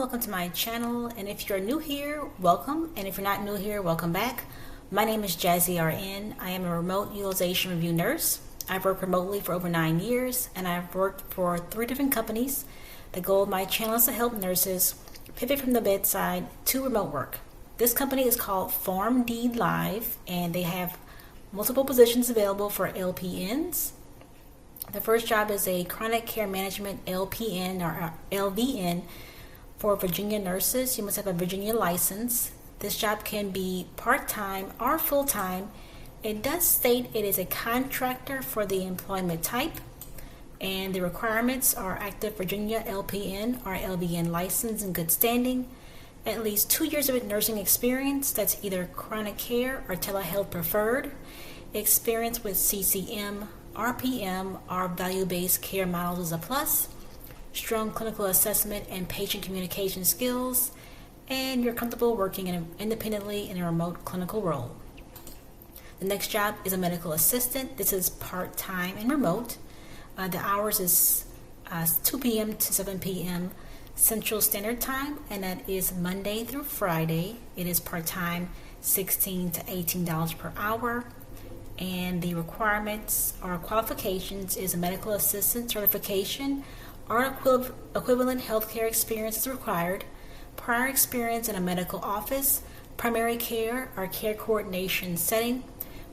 welcome to my channel, and if you're new here, welcome, and if you're not new here, welcome back. My name is Jazzy RN. I am a remote utilization review nurse. I've worked remotely for over 9 years, and I've worked for 3 different companies. The goal of my channel is to help nurses pivot from the bedside to remote work. This company is called PharmD Live, and they have multiple positions available for LPNs. The first job is a chronic care management LPN or LVN for Virginia nurses. You must have a Virginia license. This job can be part-time or full-time. It does state it is a contractor for the employment type, and the requirements are active Virginia LPN or LVN license in good standing, at least 2 years of nursing experience, that's either chronic care or telehealth preferred, experience with CCM, RPM, or value-based care models is a plus, strong clinical assessment and patient communication skills, and you're comfortable working independently in a remote clinical role. The next job is a medical assistant. This is part-time and remote. The hours is 2 p.m. to 7 p.m. Central Standard Time, and that is Monday through Friday. It is part-time, $16 to $18 per hour. And the requirements or qualifications is a medical assistant certification or equivalent healthcare experience is required, prior experience in a medical office, primary care or care coordination setting,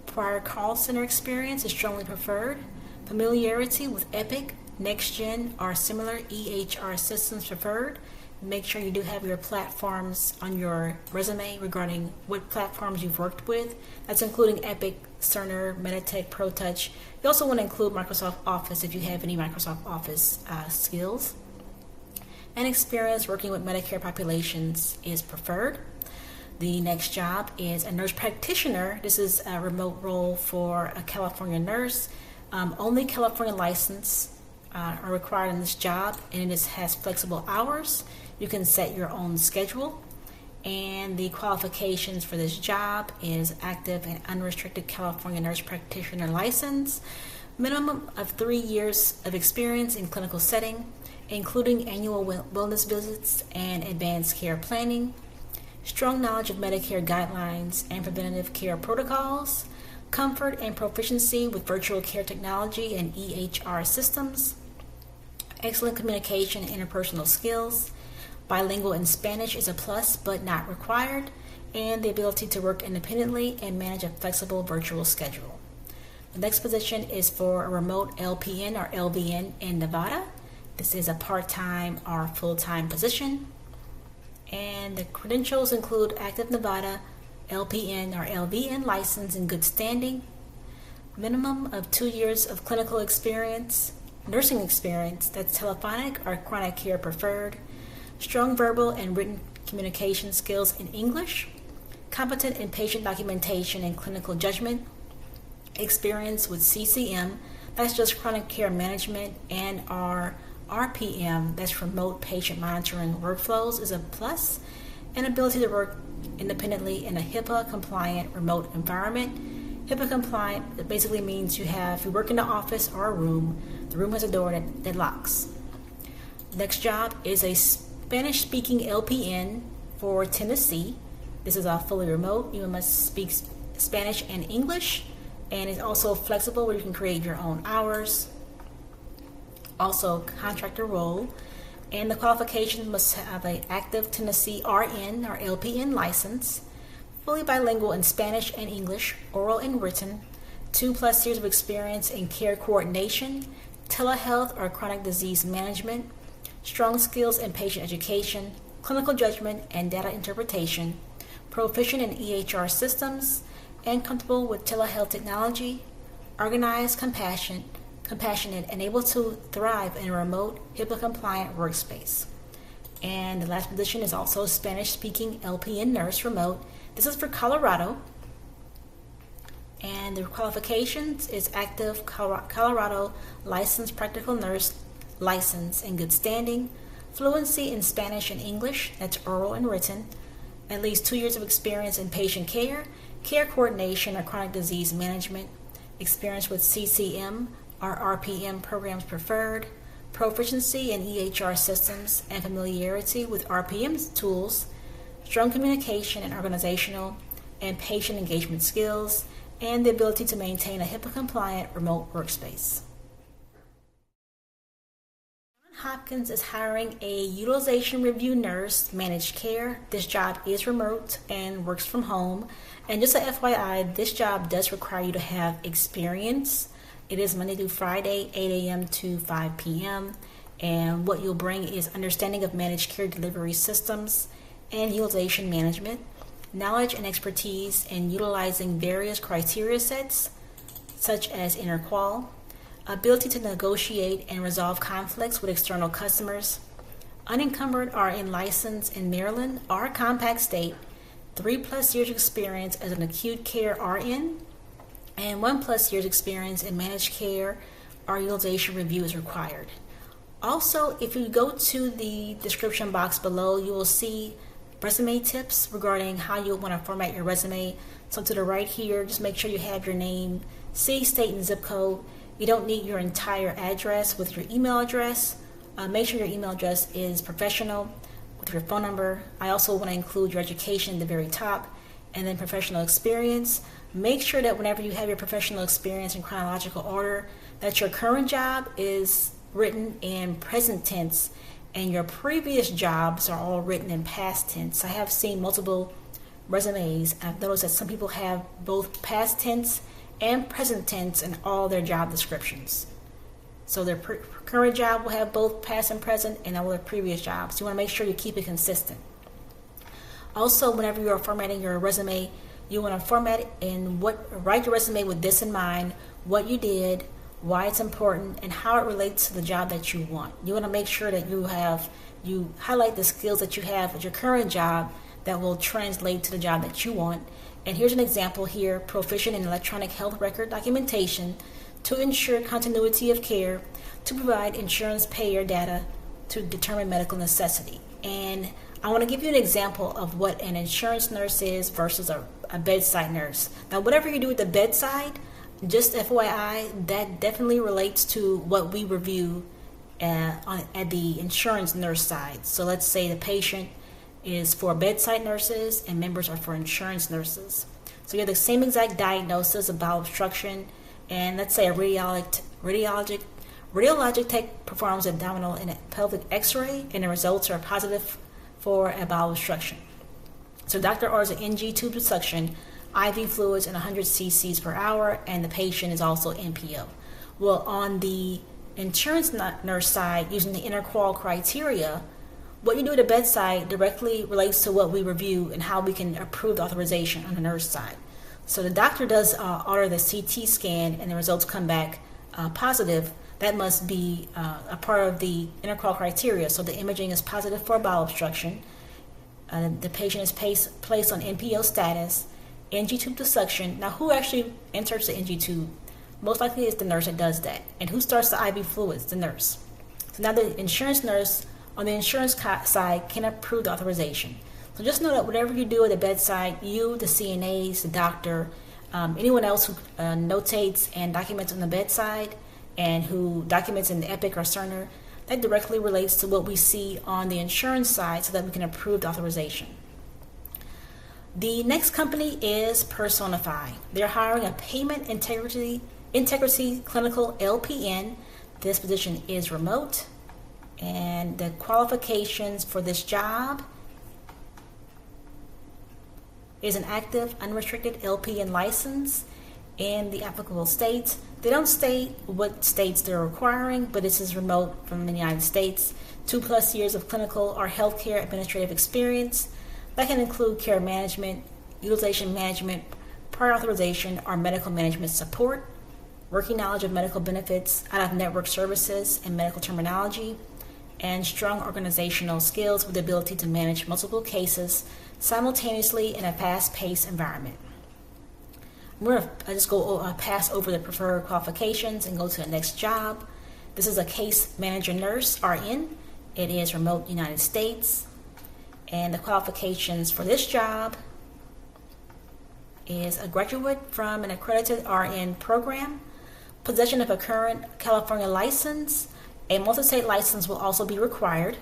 prior call center experience is strongly preferred, familiarity with Epic, NextGen, or similar EHR systems preferred. Make sure you do have your platforms on your resume regarding what platforms you've worked with. That's including Epic, Cerner, Meditech, Protouch. You also want to include Microsoft Office if you have any Microsoft Office skills. And experience working with Medicare populations is preferred. The next job is a nurse practitioner. This is a remote role for a California nurse. Only California license are required in this job, and it has flexible hours. You can set your own schedule, and the qualifications for this job is active and unrestricted California nurse practitioner license, minimum of 3 years of experience in clinical setting, including annual wellness visits and advanced care planning, strong knowledge of Medicare guidelines and preventative care protocols, comfort and proficiency with virtual care technology and EHR systems, excellent communication and interpersonal skills. Bilingual in Spanish is a plus but not required, and the ability to work independently and manage a flexible virtual schedule. The next position is for a remote LPN or LVN in Nevada. This is a part-time or full-time position, and the credentials include active Nevada LPN or LVN license in good standing, minimum of 2 years of clinical experience, nursing experience, that's telephonic or chronic care preferred, strong verbal and written communication skills in English, competent in patient documentation and clinical judgment, experience with CCM, that's just chronic care management, and our RPM, that's remote patient monitoring workflows, is a plus, and ability to work independently in a HIPAA compliant remote environment. HIPAA compliant basically means you work in the office or a room, the room has a door that locks. Next job is a Spanish-speaking LPN for Tennessee. This is fully remote. You must speak Spanish and English, and it's also flexible where you can create your own hours. Also, contractor role, and the qualifications must have an active Tennessee RN or LPN license, fully bilingual in Spanish and English, oral and written, 2+ years of experience in care coordination, telehealth or chronic disease management, strong skills in patient education, clinical judgment and data interpretation, proficient in EHR systems, and comfortable with telehealth technology, organized, compassionate, and able to thrive in a remote, HIPAA-compliant workspace. And the last position is also a Spanish-speaking LPN nurse remote. This is for Colorado. And the qualifications is active Colorado licensed practical nurse license in good standing, fluency in Spanish and English, that's oral and written, at least 2 years of experience in patient care, care coordination or chronic disease management, experience with CCM or RPM programs preferred, proficiency in EHR systems and familiarity with RPM tools, strong communication and organizational and patient engagement skills, and the ability to maintain a HIPAA-compliant remote workspace. Hopkins is hiring a utilization review nurse, managed care. This job is remote and works from home. And just a FYI, this job does require you to have experience. It is Monday through Friday, 8 a.m. to 5 p.m. And what you'll bring is understanding of managed care delivery systems and utilization management, knowledge and expertise in utilizing various criteria sets, such as interqual, ability to negotiate and resolve conflicts with external customers, unencumbered RN license in Maryland or compact state, 3+ years experience as an acute care RN, and 1+ years experience in managed care or utilization review is required. Also, if you go to the description box below, you will see resume tips regarding how you'll want to format your resume. So to the right here, just make sure you have your name, city, state, and zip code. You don't need your entire address with your email address. Make sure your email address is professional with your phone number. I also want to include your education at the very top, and then professional experience. Make sure that whenever you have your professional experience in chronological order, that your current job is written in present tense and your previous jobs are all written in past tense. I have seen multiple resumes. I've noticed that some people have both past tense and present tense in all their job descriptions. So their current job will have both past and present and all their previous jobs. You want to make sure you keep it consistent. Also, whenever you are formatting your resume, you want to format it and write your resume with this in mind: what you did, why it's important, and how it relates to the job that you want. You want to make sure that you highlight the skills that you have at your current job that will translate to the job that you want. And here's an example here: proficient in electronic health record documentation to ensure continuity of care, to provide insurance payer data to determine medical necessity. And I want to give you an example of what an insurance nurse is versus a bedside nurse. Now, whatever you do at the bedside, just FYI, that definitely relates to what we review at the insurance nurse side. So let's say the patient is for bedside nurses and members are for insurance nurses. So you have the same exact diagnosis of bowel obstruction, and let's say a radiologic tech performs abdominal and pelvic x-ray, and the results are positive for a bowel obstruction. So doctor orders an NG tube to suction, IV fluids in 100 cc's per hour, and the patient is also NPO. Well, on the insurance nurse side, using the interqual criteria, what you do at the bedside directly relates to what we review and how we can approve the authorization on the nurse side. So the doctor does order the CT scan and the results come back positive. That must be a part of the interqual criteria. So the imaging is positive for bowel obstruction. The patient is placed on NPO status, NG tube to suction. Now, who actually inserts the NG tube? Most likely it's the nurse that does that. And who starts the IV fluids? The nurse. So now the insurance nurse on the insurance side can approve the authorization. So just know that whatever you do at the bedside, you, the CNAs, the doctor, anyone else who notates and documents on the bedside and who documents in the Epic or Cerner, that directly relates to what we see on the insurance side so that we can approve the authorization. The next company is Personify. They're hiring a payment integrity clinical LPN. This position is remote, and the qualifications for this job is an active, unrestricted LPN license in the applicable states. They don't state what states they're requiring, but this is remote from the United States. 2+ years of clinical or healthcare administrative experience. That can include care management, utilization management, prior authorization, or medical management support, working knowledge of medical benefits, out-of-network services, and medical terminology, and strong organizational skills with the ability to manage multiple cases simultaneously in a fast-paced environment. I'm going to just pass over the preferred qualifications and go to the next job. This is a case manager nurse, RN. It is remote United States. And the qualifications for this job is a graduate from an accredited RN program, possession of a current California license, A multi-state license will also be required.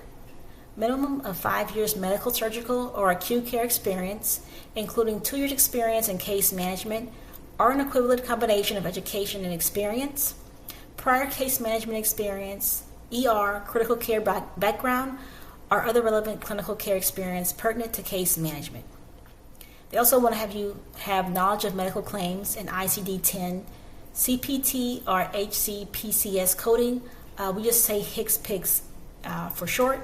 Minimum of 5 years medical, surgical, or acute care experience, including 2 years experience in case management, or an equivalent combination of education and experience. Prior case management experience, ER, critical care background, or other relevant clinical care experience pertinent to case management. They also want to have you have knowledge of medical claims in ICD-10, CPT, or HCPCS coding. We just say HCPCS for short.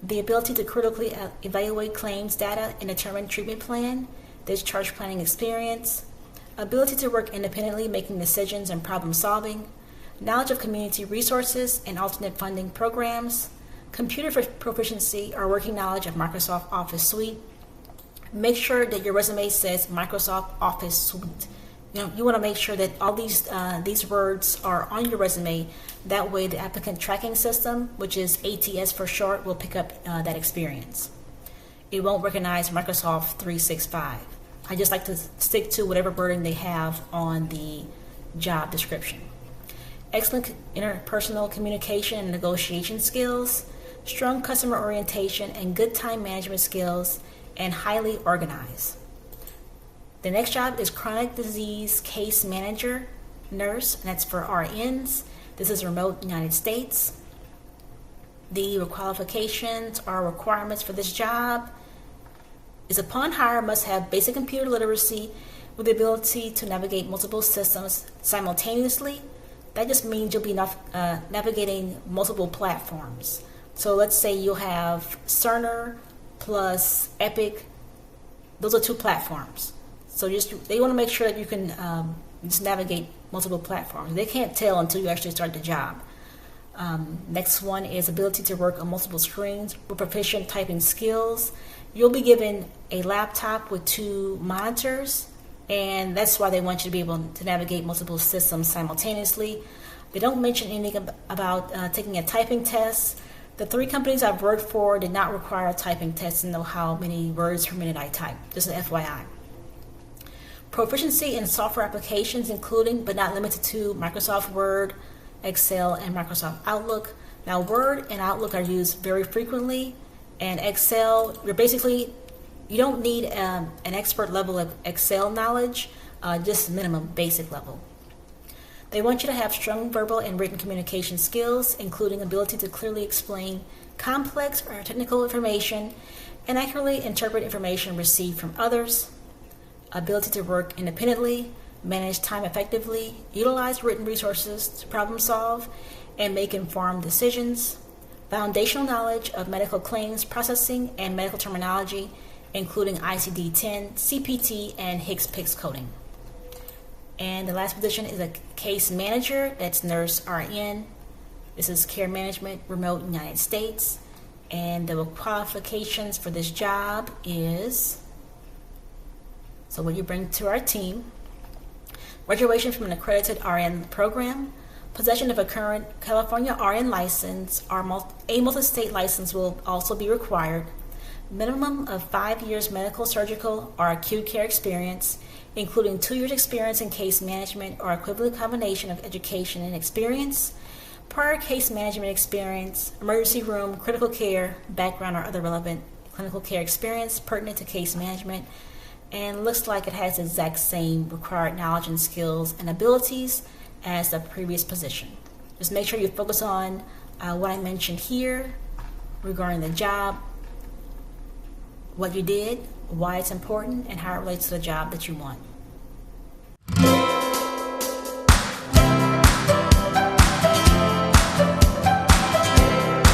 The ability to critically evaluate claims data and determine treatment plan, discharge planning experience, ability to work independently, making decisions and problem solving, knowledge of community resources and alternate funding programs, computer proficiency or working knowledge of Microsoft Office Suite. Make sure that your resume says Microsoft Office Suite. You want to make sure that all these words are on your resume. That way the applicant tracking system, which is ATS for short, will pick up that experience. It won't recognize Microsoft 365. I just like to stick to whatever wording they have on the job description. Excellent interpersonal communication and negotiation skills, strong customer orientation and good time management skills, and highly organized. The next job is chronic disease case manager, nurse, and that's for RNs. This is remote United States. The qualifications or requirements for this job is upon hire must have basic computer literacy with the ability to navigate multiple systems simultaneously. That just means you'll be navigating multiple platforms. So let's say you'll have Cerner plus Epic. Those are 2 platforms. So they want to make sure that you can just navigate multiple platforms. They can't tell until you actually start the job. Next one is ability to work on multiple screens with proficient typing skills. You'll be given a laptop with 2 monitors, and that's why they want you to be able to navigate multiple systems simultaneously. They don't mention anything about taking a typing test. The 3 companies I've worked for did not require a typing test to know how many words per minute I type. Just an FYI. Proficiency in software applications, including but not limited to Microsoft Word, Excel, and Microsoft Outlook. Now, Word and Outlook are used very frequently, and Excel, you don't need an expert level of Excel knowledge, just minimum basic level. They want you to have strong verbal and written communication skills, including ability to clearly explain complex or technical information and accurately interpret information received from others, ability to work independently, manage time effectively, utilize written resources to problem solve, and make informed decisions, foundational knowledge of medical claims processing and medical terminology, including ICD-10, CPT, and HCPCS coding. And the last position is a case manager. That's nurse RN. This is care management, remote United States. And the qualifications for this job is, so what you bring to our team: graduation from an accredited RN program, possession of a current California RN license, or a multi-state license will also be required, minimum of 5 years medical, surgical, or acute care experience, including 2 years experience in case management or equivalent combination of education and experience, prior case management experience, emergency room, critical care, background, or other relevant clinical care experience pertinent to case management. And looks like it has the exact same required knowledge and skills and abilities as the previous position. Just make sure you focus on what I mentioned here regarding the job, what you did, why it's important, and how it relates to the job that you want.